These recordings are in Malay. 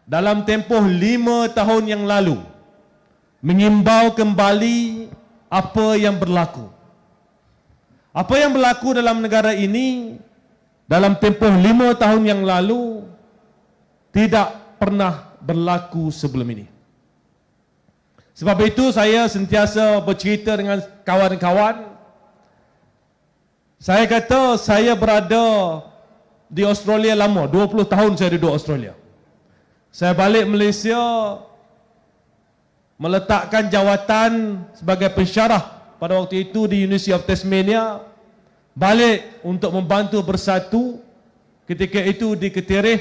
dalam tempoh 5 tahun yang lalu mengimbau kembali apa yang berlaku. Apa yang berlaku dalam negara ini dalam tempoh 5 tahun yang lalu tidak pernah berlaku sebelum ini. Sebab itu saya sentiasa bercerita dengan kawan-kawan. Saya kata saya berada di Australia lama, 20 tahun saya duduk Australia. Saya balik Malaysia meletakkan jawatan sebagai pensyarah pada waktu itu di University of Tasmania, balik untuk membantu bersatu ketika itu di Ketirih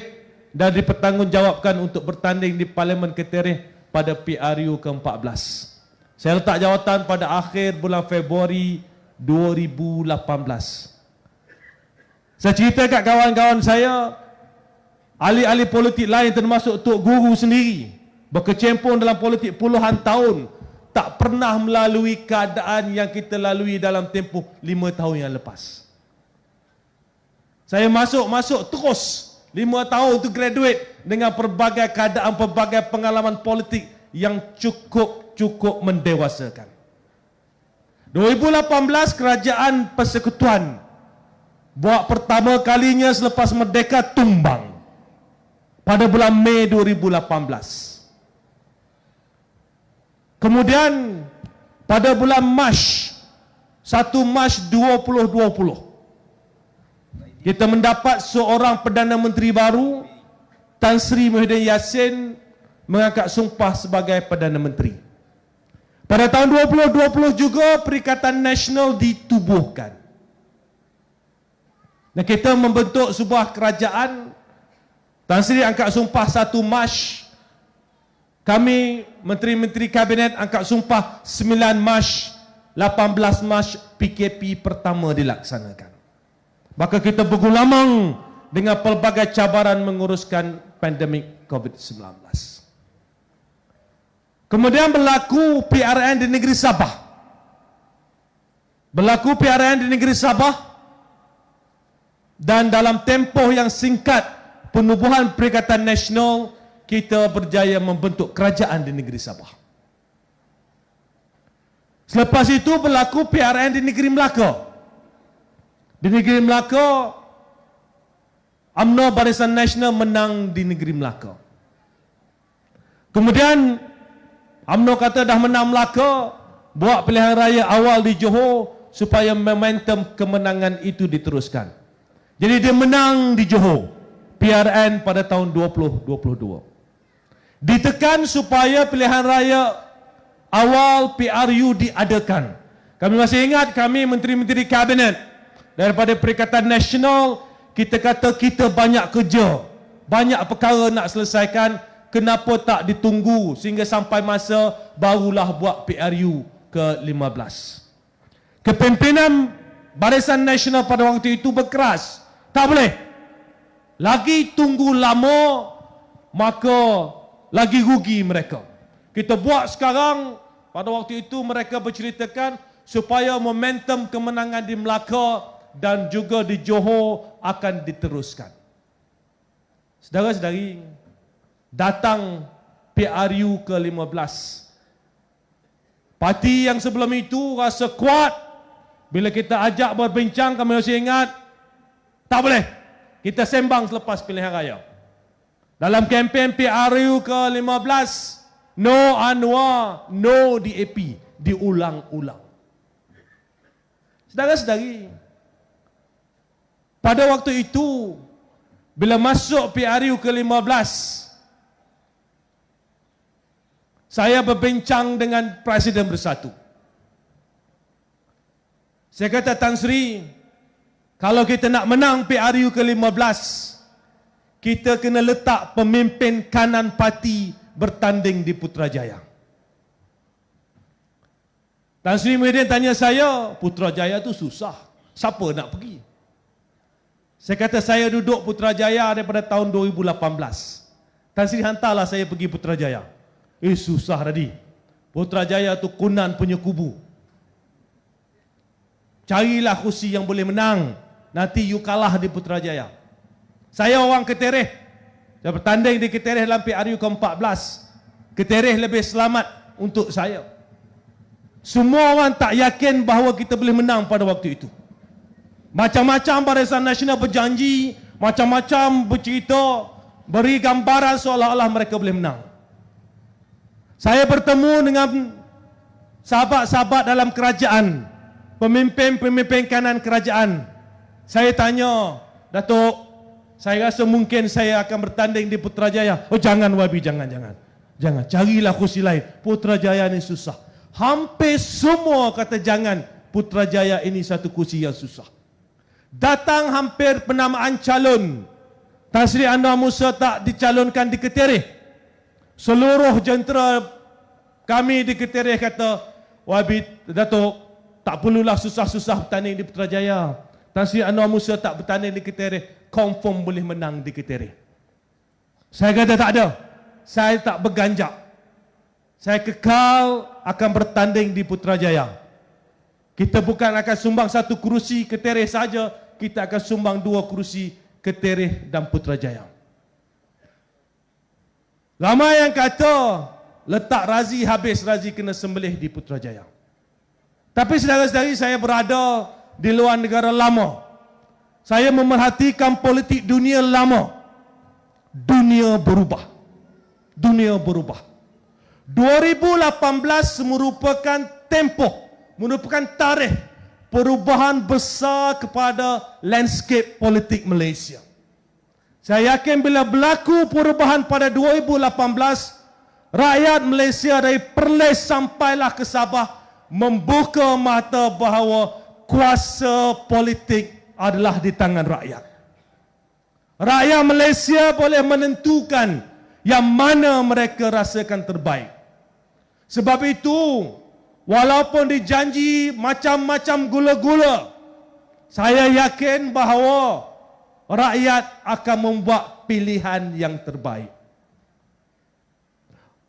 dan dipertanggungjawabkan untuk bertanding di Parlimen Ketirih pada PRU ke-14. Saya letak jawatan pada akhir bulan Februari 2018. Saya cerita kat kawan-kawan saya, ahli-ahli politik lain termasuk Tok Guru sendiri berkecimpung dalam politik puluhan tahun, tak pernah melalui keadaan yang kita lalui dalam tempoh 5 tahun yang lepas. Saya masuk terus 5 tahun untuk graduate dengan pelbagai keadaan, pelbagai pengalaman politik yang cukup mendewasakan. 2018 Kerajaan Persekutuan buat pertama kalinya selepas merdeka tumbang pada bulan Mei 2018. Kemudian pada bulan Mac, 1 Mac 2020, kita mendapat seorang Perdana Menteri baru, Tan Sri Muhyiddin Yassin, mengangkat sumpah sebagai Perdana Menteri. Pada tahun 2020 juga Perikatan Nasional ditubuhkan. Dan kita membentuk sebuah kerajaan. Tan Sri angkat sumpah 1 Mac. Kami menteri-menteri kabinet angkat sumpah 9 Mac, 18 Mac PKP pertama dilaksanakan. Maka kita bergulamang dengan pelbagai cabaran menguruskan pandemik COVID-19. Kemudian berlaku PRN di negeri Sabah. Berlaku PRN di negeri Sabah dan dalam tempoh yang singkat penubuhan Perikatan Nasional, kita berjaya membentuk kerajaan di negeri Sabah. Selepas itu berlaku PRN di negeri Melaka. Di negeri Melaka, UMNO Barisan Nasional menang di negeri Melaka. Kemudian UMNO kata dah menang Melaka, buat pilihan raya awal di Johor supaya momentum kemenangan itu diteruskan. Jadi dia menang di Johor PRN pada tahun 2022. Ditekan supaya pilihan raya awal PRU diadakan. Kami masih ingat, kami menteri-menteri kabinet daripada Perikatan Nasional, kita kata kita banyak kerja, banyak perkara nak selesaikan, kenapa tak ditunggu sehingga sampai masa barulah buat PRU ke-15. Kepimpinan Barisan Nasional pada waktu itu berkeras, tak boleh. Lagi tunggu lama, maka lagi rugi mereka. Kita buat sekarang, pada waktu itu mereka berceritakan supaya momentum kemenangan di Melaka dan juga di Johor akan diteruskan. Saudara-saudari, datang PRU ke-15. Parti yang sebelum itu rasa kuat. Bila kita ajak berbincang, kami masih ingat, tak boleh. Kita sembang selepas pilihan raya. Dalam kempen PRU ke-15, no Anwar, no DAP, diulang-ulang. Saudara-saudari, pada waktu itu, bila masuk PRU ke-15, saya berbincang dengan Presiden Bersatu. Saya kata, Tan Sri, kalau kita nak menang PRU ke-15, kita kena letak pemimpin kanan parti bertanding di Putrajaya. Tan Sri Muhyiddin tanya saya, Putrajaya tu susah, siapa nak pergi? Saya kata, saya duduk Putrajaya daripada tahun 2018. Tan Sri hantarlah saya pergi Putrajaya. Susah tadi. Putrajaya tu Kunan punya kubu. Carilah kursi yang boleh menang, nanti you kalah di Putrajaya. Saya orang Ketirih. Saya bertanding di Ketereh dalam PRU ke-14. Ketereh lebih selamat untuk saya. Semua orang tak yakin bahawa kita boleh menang pada waktu itu. Macam-macam Barisan Nasional berjanji, macam-macam bercerita, beri gambaran seolah-olah mereka boleh menang. Saya bertemu dengan sahabat-sahabat dalam kerajaan, pemimpin-pemimpin kanan kerajaan. Saya tanya, Datuk, saya rasa mungkin saya akan bertanding di Putrajaya. Oh jangan Wabi, jangan. Jangan, carilah kursi lain. Putrajaya ini susah. Hampir semua kata jangan. Putrajaya ini satu kursi yang susah. Datang hampir penamaan calon. Tan Sri Anwar Musa tak dicalonkan di Ketereh. Seluruh jentera kami di Ketereh kata, Wabi, Datuk, tak perlulah susah-susah bertanding di Putrajaya. Tan Sri Anwar Musa tak bertanding di Ketereh, confirm boleh menang di Ketereh. Saya kata tak ada. Saya tak berganjak. Saya kekal akan bertanding di Putrajaya. Kita bukan akan sumbang satu kerusi Ketereh saja, kita akan sumbang 2 kerusi Ketereh dan Putrajaya. Ramai yang kata letak Razi habis, Razi kena sembelih di Putrajaya. Tapi saudara-saudari, saya berada di luar negara lama. Saya memerhatikan politik dunia lama. Dunia berubah. 2018 merupakan tempoh, merupakan tarikh perubahan besar kepada landscape politik Malaysia. Saya yakin bila berlaku perubahan pada 2018, rakyat Malaysia dari Perlis sampailah ke Sabah membuka mata bahawa kuasa politik adalah di tangan rakyat. Rakyat Malaysia boleh menentukan yang mana mereka rasakan terbaik. Sebab itu, walaupun dijanji macam-macam gula-gula, saya yakin bahawa rakyat akan membuat pilihan yang terbaik.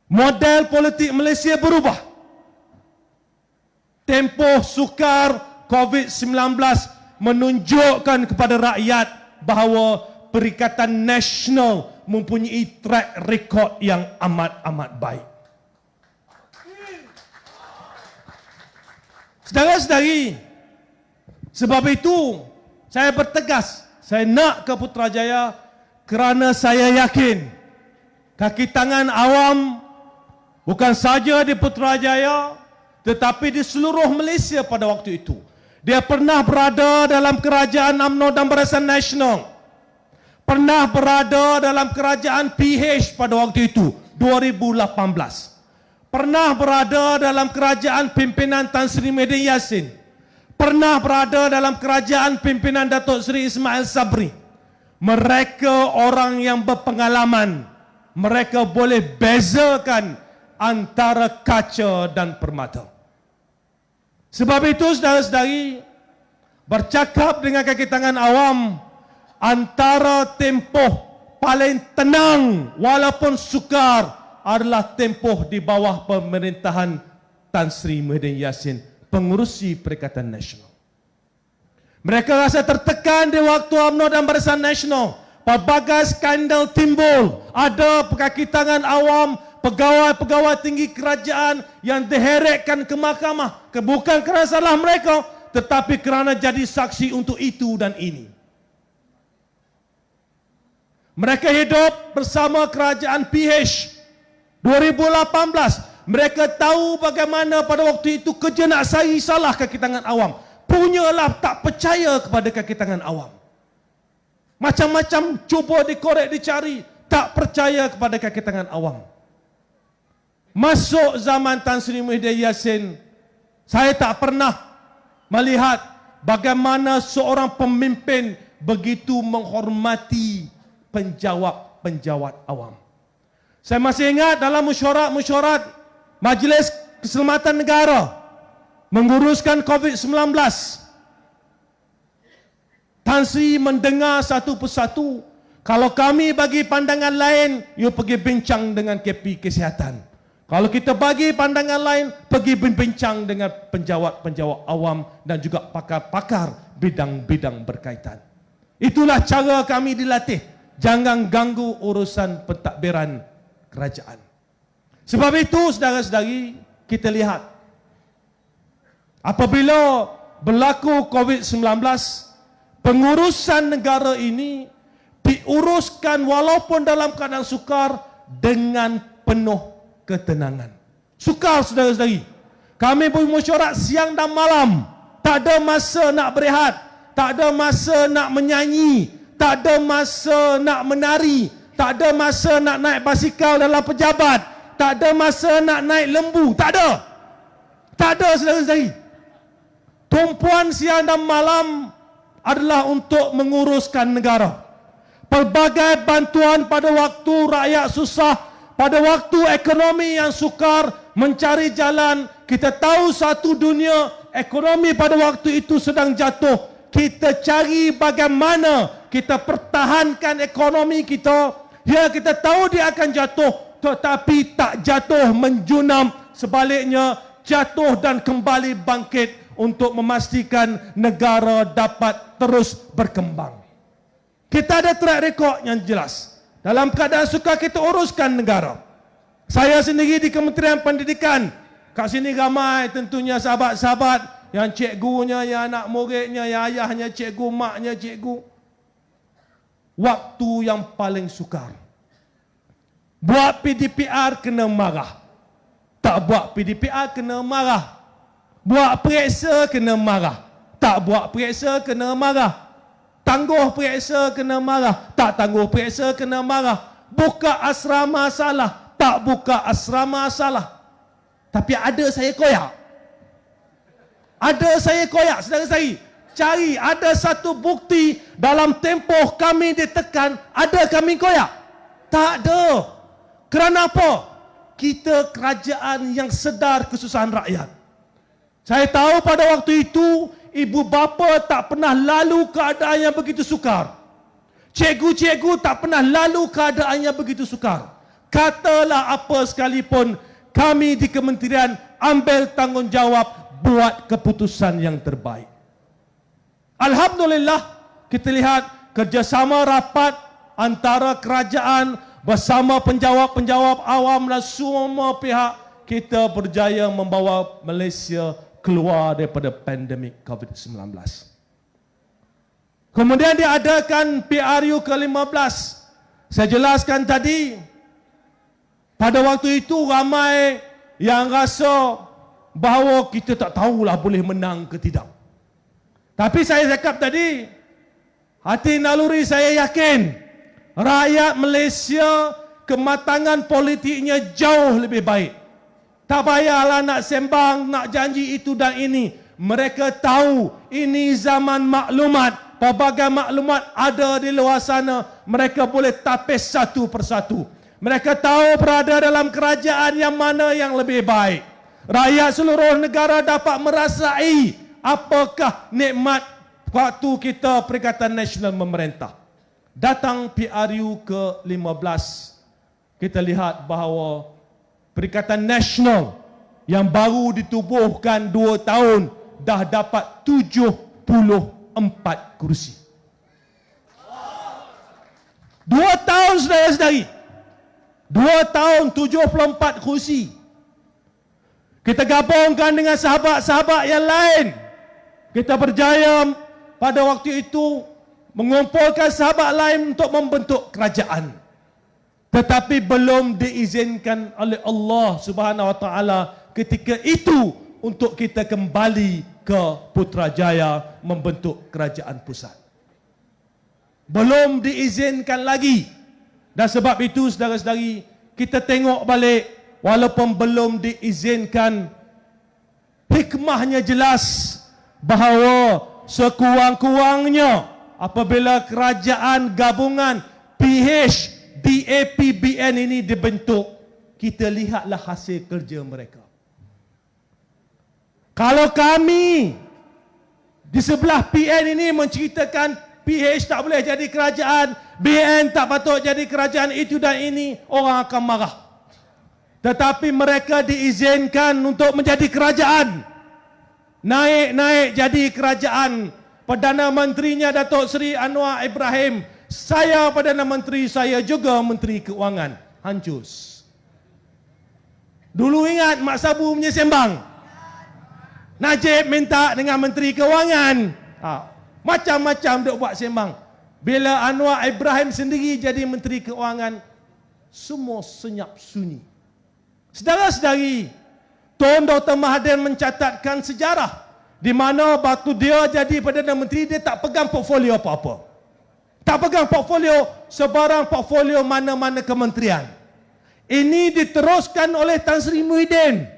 Model politik Malaysia berubah. Tempoh sukar COVID-19 menunjukkan kepada rakyat bahawa Perikatan Nasional mempunyai track record yang amat-amat baik. Saudara-saudari, sebab itu saya bertegas, saya nak ke Putrajaya kerana saya yakin kaki tangan awam bukan saja di Putrajaya tetapi di seluruh Malaysia pada waktu itu. Dia pernah berada dalam kerajaan UMNO dan Barisan Nasional. Pernah berada dalam kerajaan PH pada waktu itu, 2018. Pernah berada dalam kerajaan pimpinan Tan Sri Muhyiddin Yassin. Pernah berada dalam kerajaan pimpinan Datuk Seri Ismail Sabri. Mereka orang yang berpengalaman. Mereka boleh bezakan antara kaca dan permata. Sebab itu saudara-saudari, bercakap dengan kaki tangan awam, antara tempoh paling tenang walaupun sukar adalah tempoh di bawah pemerintahan Tan Sri Muhyiddin Yassin, pengurusi Perikatan Nasional. Mereka rasa tertekan di waktu UMNO dan Barisan Nasional. Pelbagai skandal timbul. Ada kaki tangan awam, pegawai-pegawai tinggi kerajaan yang diheretkan ke mahkamah. Bukan kerana salah mereka, tetapi kerana jadi saksi untuk itu dan ini. Mereka hidup bersama kerajaan PH 2018. Mereka tahu bagaimana pada waktu itu kerja nak sari salah kaki tangan awam. Punyalah tak percaya kepada kaki tangan awam. Macam-macam cuba dikorek, dicari. Tak percaya kepada kaki tangan awam. Masuk zaman Tan Sri Muhyiddin Yassin, saya tak pernah melihat bagaimana seorang pemimpin begitu menghormati penjawat-penjawat awam. Saya masih ingat dalam mesyuarat Majlis Keselamatan Negara menguruskan COVID-19. Tan Sri mendengar satu persatu. Kalau kami bagi pandangan lain, you pergi bincang dengan KP Kesihatan. Kalau kita bagi pandangan lain, pergi berbincang dengan penjawat-penjawat awam dan juga pakar-pakar bidang-bidang berkaitan. Itulah cara kami dilatih. jangan ganggu urusan pentadbiran kerajaan. Sebab itu saudara-saudari, kita lihat apabila berlaku COVID-19, pengurusan negara ini diuruskan walaupun dalam keadaan sukar dengan penuh ketenangan. Sukar saudara-saudari. Kami bermesyuarat siang dan malam. Tak ada masa nak berehat, tak ada masa nak menyanyi, tak ada masa nak menari, tak ada masa nak naik basikal dalam pejabat, tak ada masa nak naik lembu, tak ada. Tak ada saudara-saudari. Tumpuan siang dan malam adalah untuk menguruskan negara. Pelbagai bantuan pada waktu rakyat susah, pada waktu ekonomi yang sukar, mencari jalan. Kita tahu satu dunia ekonomi pada waktu itu sedang jatuh. Kita cari bagaimana kita pertahankan ekonomi kita. Ya, kita tahu dia akan jatuh, tetapi tak jatuh menjunam. Sebaliknya, jatuh dan kembali bangkit untuk memastikan negara dapat terus berkembang. Kita ada track record yang jelas. Dalam keadaan sukar kita uruskan negara. Saya sendiri di Kementerian Pendidikan, kat sini ramai tentunya sahabat-sahabat yang cikgunya, yang anak muridnya, yang ayahnya cikgu, maknya cikgu. Waktu yang paling sukar. Buat PDPR kena marah. Tak buat PDPR kena marah. Buat periksa kena marah. Tak buat periksa kena marah. Tangguh periksa kena marah. Tak tangguh periksa kena marah. Buka asrama salah. Tak buka asrama salah. Tapi ada saya koyak. Ada saya koyak, saudara-saudari. Cari ada satu bukti dalam tempoh kami ditekan, ada kami koyak. Tak ada. Kerana apa? Kita kerajaan yang sedar kesusahan rakyat. Saya tahu pada waktu itu, ibu bapa tak pernah lalu keadaan yang begitu sukar. Cikgu-cikgu tak pernah lalu keadaan yang begitu sukar. Katalah apa sekalipun, kami di kementerian ambil tanggungjawab buat keputusan yang terbaik. Alhamdulillah, kita lihat kerjasama rapat antara kerajaan bersama penjawab-penjawab awam dan semua pihak, kita berjaya membawa Malaysia keluar daripada pandemik COVID-19. Kemudian diadakan PRU ke-15. Saya jelaskan tadi, pada waktu itu ramai yang rasa bahawa kita tak tahulah boleh menang ke tidak. Tapi saya cakap tadi, hati naluri saya yakin, rakyat Malaysia kematangan politiknya jauh lebih baik. Tak payahlah nak sembang, nak janji itu dan ini. Mereka tahu ini zaman maklumat. Pelbagai maklumat ada di luar sana. Mereka boleh tapis satu persatu. Mereka tahu berada dalam kerajaan yang mana yang lebih baik. Rakyat seluruh negara dapat merasai apakah nikmat waktu kita Perikatan Nasional memerintah. Datang PRU ke-15, kita lihat bahawa Perikatan Nasional yang baru ditubuhkan 2 tahun dah dapat 74 kursi. 2 tahun saudara-saudari. 2 tahun 74 kursi. Kita gabungkan dengan sahabat-sahabat yang lain. Kita berjaya pada waktu itu mengumpulkan sahabat lain untuk membentuk kerajaan. Tetapi belum diizinkan oleh Allah Subhanahu Wa Taala ketika itu untuk kita kembali ke Putrajaya membentuk kerajaan pusat. Belum diizinkan lagi. Dan sebab itu saudara-saudari, kita tengok balik, walaupun belum diizinkan, hikmahnya jelas bahawa sekurang-kurangnya apabila kerajaan gabungan PH DAPBN ini dibentuk, kita lihatlah hasil kerja mereka. Kalau kami di sebelah PN ini menceritakan PH tak boleh jadi kerajaan, BN tak patut jadi kerajaan itu dan ini, orang akan marah. Tetapi mereka diizinkan untuk menjadi kerajaan. Naik-naik jadi kerajaan. Perdana Menterinya Datuk Seri Anwar Ibrahim saya Perdana Menteri, saya juga Menteri Keuangan. Hancus. Dulu ingat Mak Sabu punya sembang. Najib minta dengan Menteri Keuangan. Macam-macam duk buat sembang. Bila Anwar Ibrahim sendiri jadi Menteri Keuangan, semua senyap sunyi. Saudara-saudari, Tuan Dr. Mahathir mencatatkan sejarah di mana waktu dia jadi Perdana Menteri, dia tak pegang portfolio apa-apa. Tak pegang portfolio, sebarang portfolio mana-mana kementerian. Ini diteruskan oleh Tan Sri Muhyiddin.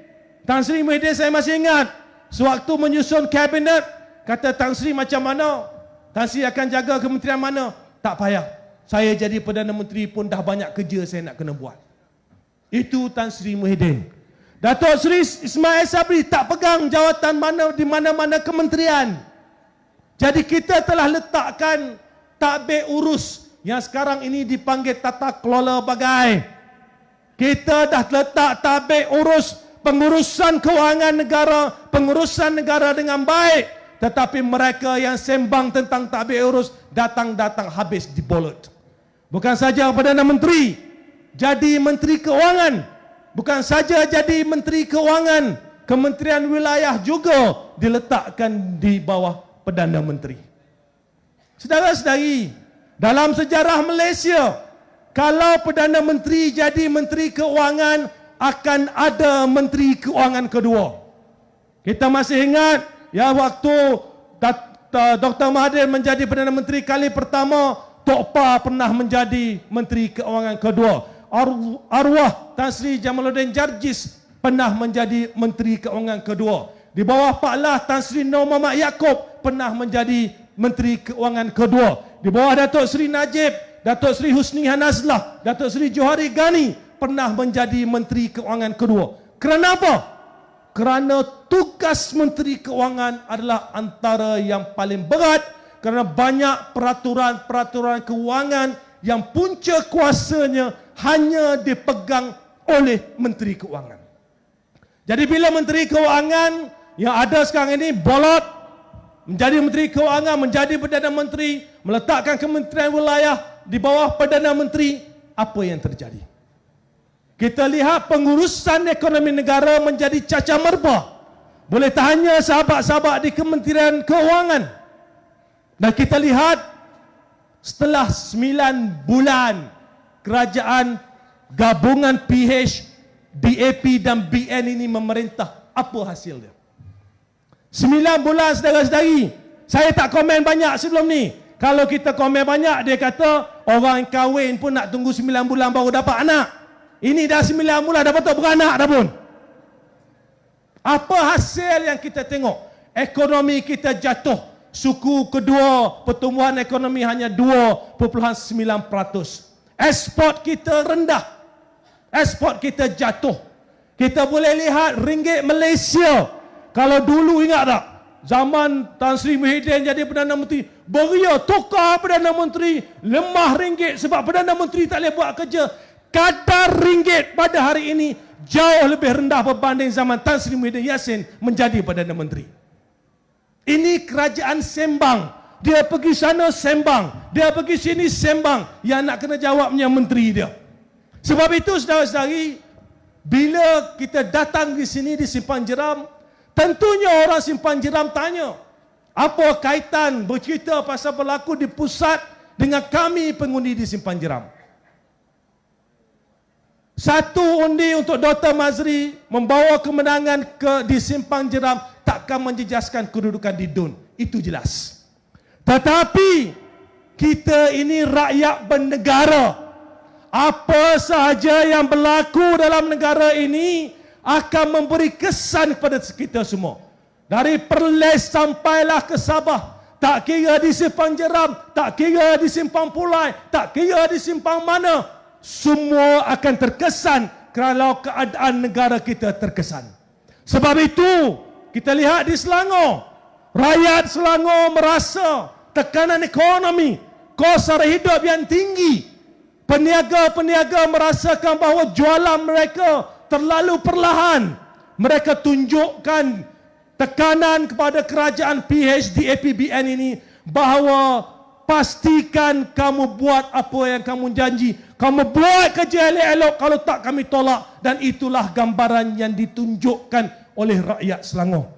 Tan Sri Muhyiddin saya masih ingat, sewaktu menyusun kabinet, kata Tan Sri macam mana? Tan Sri akan jaga kementerian mana? Tak payah. Saya jadi Perdana Menteri pun dah banyak kerja saya nak kena buat. Itu Tan Sri Muhyiddin. Datuk Seri Ismail Sabri tak pegang jawatan mana di mana-mana kementerian. Jadi kita telah letakkan tadbir urus yang sekarang ini dipanggil tata kelola bagai. Kita dah letak tadbir urus pengurusan kewangan negara, pengurusan negara dengan baik. Tetapi mereka yang sembang tentang tadbir urus datang-datang habis dibolut. Bukan saja Perdana Menteri jadi Menteri Keuangan. Bukan saja jadi Menteri Keuangan, Kementerian Wilayah juga diletakkan di bawah Perdana Menteri. Saudara-saudari, dalam sejarah Malaysia, kalau Perdana Menteri jadi Menteri Keuangan, akan ada Menteri Keuangan kedua. Kita masih ingat ya waktu Dr. Mahathir menjadi Perdana Menteri kali pertama, Tok Pa pernah menjadi Menteri Keuangan kedua. Arwah Tan Sri Jamaluddin Jarjis pernah menjadi Menteri Keuangan kedua. Di bawah Pak Lah, Tan Sri Nur Muhammad Yaakob pernah menjadi Menteri Keuangan kedua. Di bawah Datuk Seri Najib, Datuk Seri Husni Hanazlah, Datuk Seri Johari Ghani pernah menjadi Menteri Keuangan kedua. Kerana apa? Kerana tugas Menteri Keuangan adalah antara yang paling berat, kerana banyak peraturan-peraturan keuangan yang punca kuasanya hanya dipegang oleh Menteri Keuangan. Jadi bila Menteri Keuangan yang ada sekarang ini bolot menjadi Menteri Keuangan, menjadi Perdana Menteri, meletakkan Kementerian Wilayah di bawah Perdana Menteri, apa yang terjadi? Kita lihat pengurusan ekonomi negara menjadi cacah merba. Boleh tanya sahabat-sahabat di Kementerian Keuangan. Dan kita lihat setelah 9 bulan kerajaan gabungan PH, DAP dan BN ini memerintah, apa hasil dia? 9 bulan saudara-saudari. Saya tak komen banyak sebelum ni. Kalau kita komen banyak, dia kata orang kahwin pun nak tunggu 9 bulan baru dapat anak. Ini dah 9 bulan dah betul beranak dah pun. Apa hasil yang kita tengok? Ekonomi kita jatuh. Suku kedua pertumbuhan ekonomi hanya 2.9%. Ekspor kita rendah. Ekspor kita jatuh. Kita boleh lihat ringgit Malaysia. Kalau dulu ingat tak? Zaman Tan Sri Muhyiddin jadi Perdana Menteri, beria tukar Perdana Menteri, lemah ringgit sebab Perdana Menteri tak boleh buat kerja. Kadar ringgit pada hari ini jauh lebih rendah berbanding zaman Tan Sri Muhyiddin Yassin menjadi Perdana Menteri. Ini kerajaan sembang. Dia pergi sana sembang. Dia pergi sini sembang. Yang nak kena jawabnya menteri dia. Sebab itu saudara-saudari, bila kita datang di sini di Simpang Jeram, tentunya orang Simpang Jeram tanya, apa kaitan bercerita pasal berlaku di pusat dengan kami pengundi di Simpang Jeram? Satu undi untuk Dr. Mazri membawa kemenangan di Simpang Jeram takkan menjejaskan kedudukan di DUN. Itu jelas. Tetapi kita ini rakyat bernegara. Apa sahaja yang berlaku dalam negara ini akan memberi kesan kepada kita semua. Dari Perlis sampailah ke Sabah. Tak kira di Simpang Jeram, tak kira di Simpang Pulai, tak kira di Simpang mana. Semua akan terkesan kalau keadaan negara kita terkesan. Sebab itu, kita lihat di Selangor. Rakyat Selangor merasa tekanan ekonomi, kos sara hidup yang tinggi. Peniaga-peniaga merasakan bahawa jualan mereka terlalu perlahan. Mereka tunjukkan tekanan kepada kerajaan PH, DAP, BN ini bahawa pastikan kamu buat apa yang kamu janji. Kamu buat kerja elok-elok, kalau tak kami tolak. Dan itulah gambaran yang ditunjukkan oleh rakyat Selangor.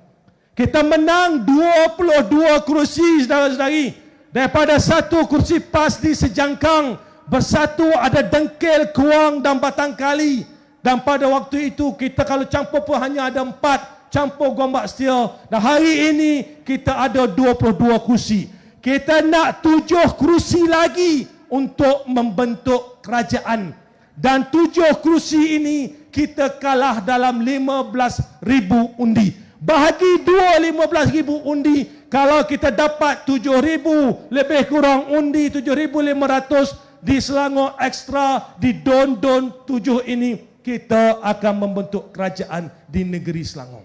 Kita menang 22 kursi, saudara-saudari. Daripada 1 kursi PAS di Sejangkang, bersatu ada Dengkil, Kuang dan Batang Kali. Dan pada waktu itu kita kalau campur pun hanya ada 4, campur Gombak Setia. Dan hari ini kita ada 22 kursi. Kita nak 7 kursi lagi untuk membentuk kerajaan. Dan 7 kursi ini kita kalah dalam 15,000 undi. Bahagi 15,000 undi. Kalau kita dapat 7,000 lebih kurang undi 7,500 di Selangor ekstra di Don-Don 7 ini, kita akan membentuk kerajaan di negeri Selangor.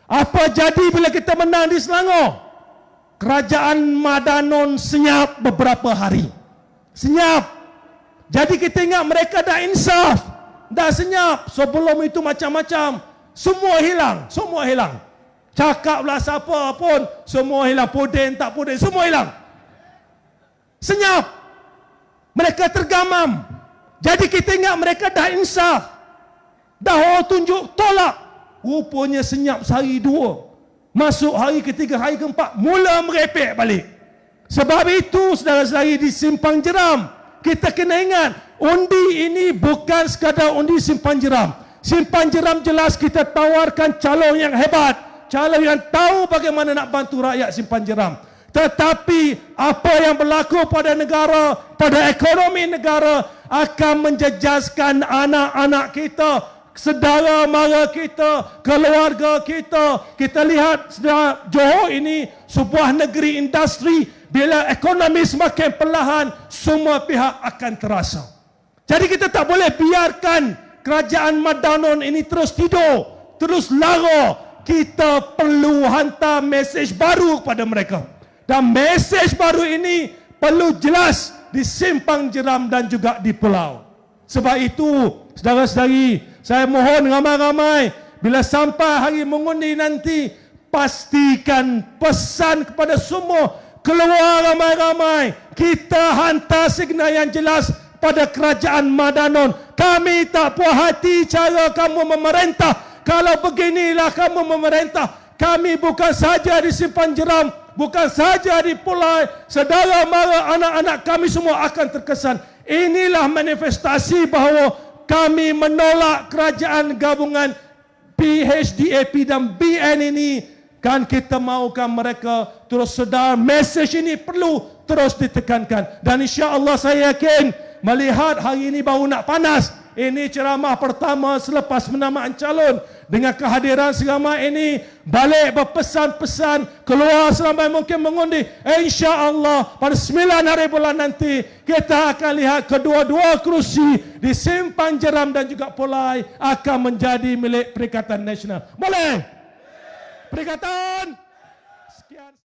Apa jadi bila kita menang di Selangor? Kerajaan Madanon senyap beberapa hari. Senyap. Jadi kita ingat mereka dah insaf. Dah senyap. Sebelum itu macam-macam. Semua hilang. Semua hilang. Cakaplah siapa pun. Semua hilang. Pudin tak pudin. Semua hilang. Senyap. Mereka tergamam. Jadi kita ingat mereka dah insaf. Dah orang tunjuk tolak. Rupanya senyap sehari 2. Masuk hari ketiga, hari keempat, mula merepek balik. Sebab itu, saudara-saudari di Simpang Jeram, kita kena ingat, undi ini bukan sekadar undi Simpang Jeram. Simpang Jeram jelas kita tawarkan calon yang hebat, calon yang tahu bagaimana nak bantu rakyat Simpang Jeram. Tetapi apa yang berlaku pada negara, pada ekonomi negara akan menjejaskan anak-anak kita, saudara mara kita, keluarga kita. Kita lihat Johor ini sebuah negeri industri. Bila ekonomi semakin perlahan, semua pihak akan terasa. Jadi kita tak boleh biarkan kerajaan Madanon ini terus tidur, terus lara. Kita perlu hantar mesej baru kepada mereka. Dan mesej baru ini perlu jelas di Simpang Jeram dan juga di pulau. Sebab itu, saudara-saudari, saya mohon ramai-ramai, bila sampai hari mengundi nanti, pastikan pesan kepada semua, keluar ramai-ramai, kita hantar signal yang jelas pada kerajaan Madanon. Kami tak puas hati cara kamu memerintah. Kalau beginilah kamu memerintah, kami bukan saja di Simpang Jeram, bukan saja di Pulau, saudara mara anak-anak kami semua akan terkesan. Inilah manifestasi bahawa kami menolak kerajaan gabungan PHDAP dan BN ini. Kan kita mahukan mereka terus sedar mesej ini perlu terus ditekankan. Dan insya-Allah saya yakin melihat hari ini baru nak panas. Ini ceramah pertama selepas penamaan calon. Dengan kehadiran seramai ini, balik berpesan-pesan, keluar seramai mungkin mengundi. InsyaAllah pada 9 hari bulan nanti, kita akan lihat kedua-dua kerusi di Simpang Jeram dan juga Pulai akan menjadi milik Perikatan Nasional. Boleh? Perikatan! Sekian.